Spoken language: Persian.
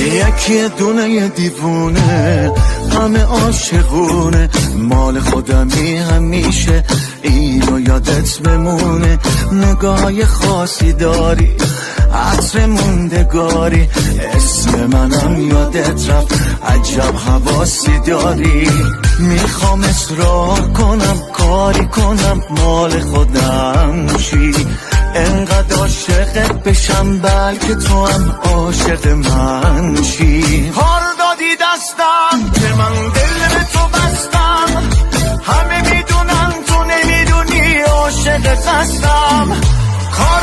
یکی دونه دیوونه همه عاشقونه، مال خودمی همیشه اینو یادت بمونه. نگاه خاصی داری، عطر موندگاری، اسم منم یادت رفت، عجب حواسی داری. میخوام اصرار کنم، کاری کنم مال خودم شی، انقدر عاشقت بشم بلکه تو هم عاشق من شی. حال دادی دستم که من دل به تو بستم، همه میدونن تو نمیدونی عاشقت هستم. کار